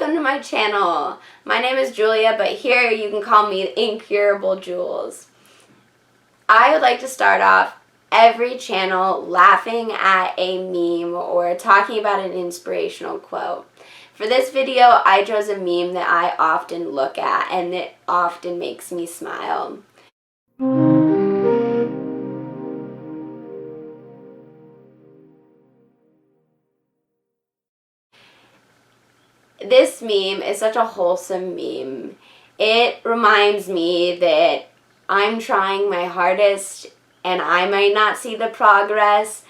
welcome to my channel. My name is Julia, but here you can call me Incurable Jules. I would like to start off every channel laughing at a meme or talking about an inspirational quote. For this video, I chose a meme that I often look at and it often makes me smile. This meme is such a wholesome meme. It reminds me that I'm trying my hardest and I might not see the progress,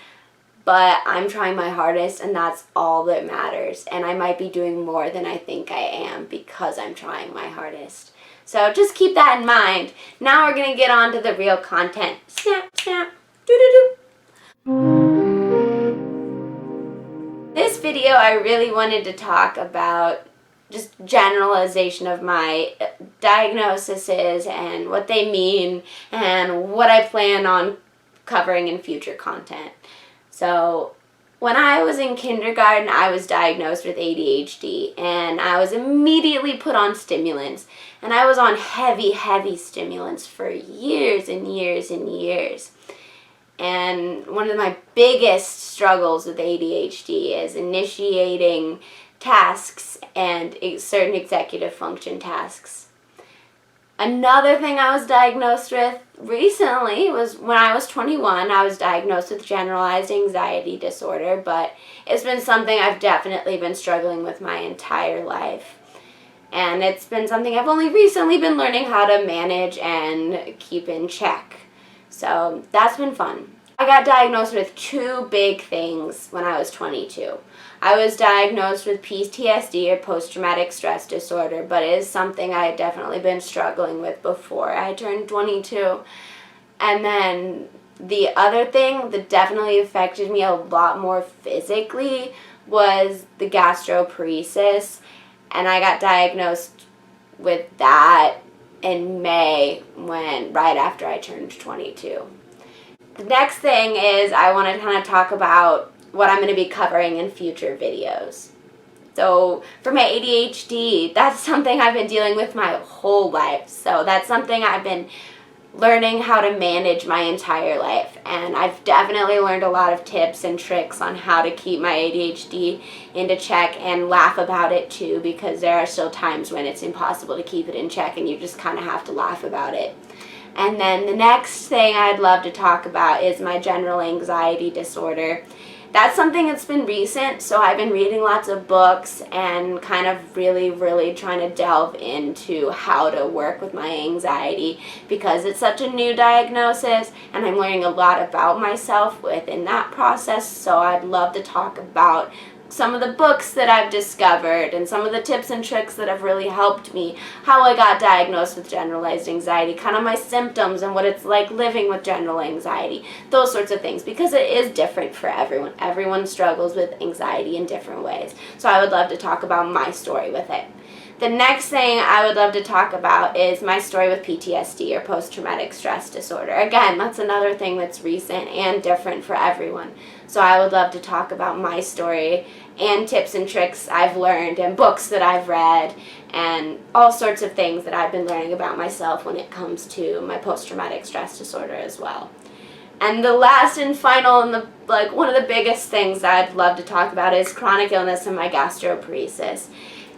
but I'm trying my hardest and that's all that matters. And I might be doing more than I think I am because I'm trying my hardest. So just keep that in mind. Now we're going to get on to the real content. Snap, snap, doo-doo-doo. This video I really wanted to talk about just generalization of my diagnoses and what they mean and what I plan on covering in future content. So when I was in kindergarten, I was diagnosed with ADHD and I was immediately put on stimulants. And I was on heavy stimulants for years and years and years. And one of my biggest struggles with ADHD is initiating tasks and certain executive function tasks. Another thing I was diagnosed with recently was when I was 21, I was diagnosed with generalized anxiety disorder, but it's been something I've definitely been struggling with my entire life. And it's been something I've only recently been learning how to manage and keep in check. So that's been fun. I got diagnosed with two big things when I was 22. I was diagnosed with PTSD or post-traumatic stress disorder, but it is something I had definitely been struggling with before I turned 22. And then the other thing that definitely affected me a lot more physically was the gastroparesis, and I got diagnosed with that in May right after I turned 22. The next thing is I want to kind of talk about what I'm going to be covering in future videos. So for my ADHD, that's something I've been dealing with my whole life. So that's something I've been learning how to manage my entire life. And I've definitely learned a lot of tips and tricks on how to keep my ADHD into check and laugh about it too, because there are still times when it's impossible to keep it in check and you just kind of have to laugh about it. And then the next thing I'd love to talk about is my general anxiety disorder. That's something that's been recent, so I've been reading lots of books and kind of really trying to delve into how to work with my anxiety because it's such a new diagnosis and I'm learning a lot about myself within that process, so I'd love to talk about some of the books that I've discovered and some of the tips and tricks that have really helped me, how I got diagnosed with generalized anxiety, kind of my symptoms and what it's like living with general anxiety, those sorts of things, because it is different for everyone. Everyone struggles with anxiety in different ways. So I would love to talk about my story with it. The next thing I would love to talk about is my story with PTSD or post-traumatic stress disorder. Again, that's another thing that's recent and different for everyone. So I would love to talk about my story and tips and tricks I've learned and books that I've read and all sorts of things that I've been learning about myself when it comes to my post-traumatic stress disorder as well. And the last and final and one of the biggest things I'd love to talk about is chronic illness and my gastroparesis.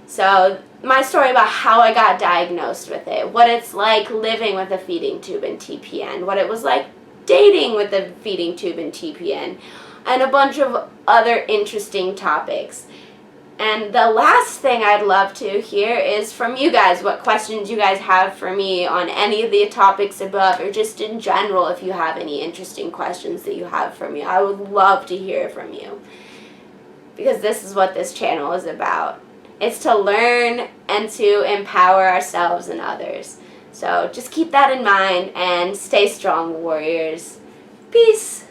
So my story about how I got diagnosed with it, what it's like living with a feeding tube and TPN, what it was like dating with a feeding tube and TPN, and a bunch of other interesting topics. And the last thing I'd love to hear is from you guys, what questions you guys have for me on any of the topics above, or just in general if you have any interesting questions that you have for me. I would love to hear from you, because this is what this channel is about. It's to learn and to empower ourselves and others. So just keep that in mind and stay strong, warriors. Peace.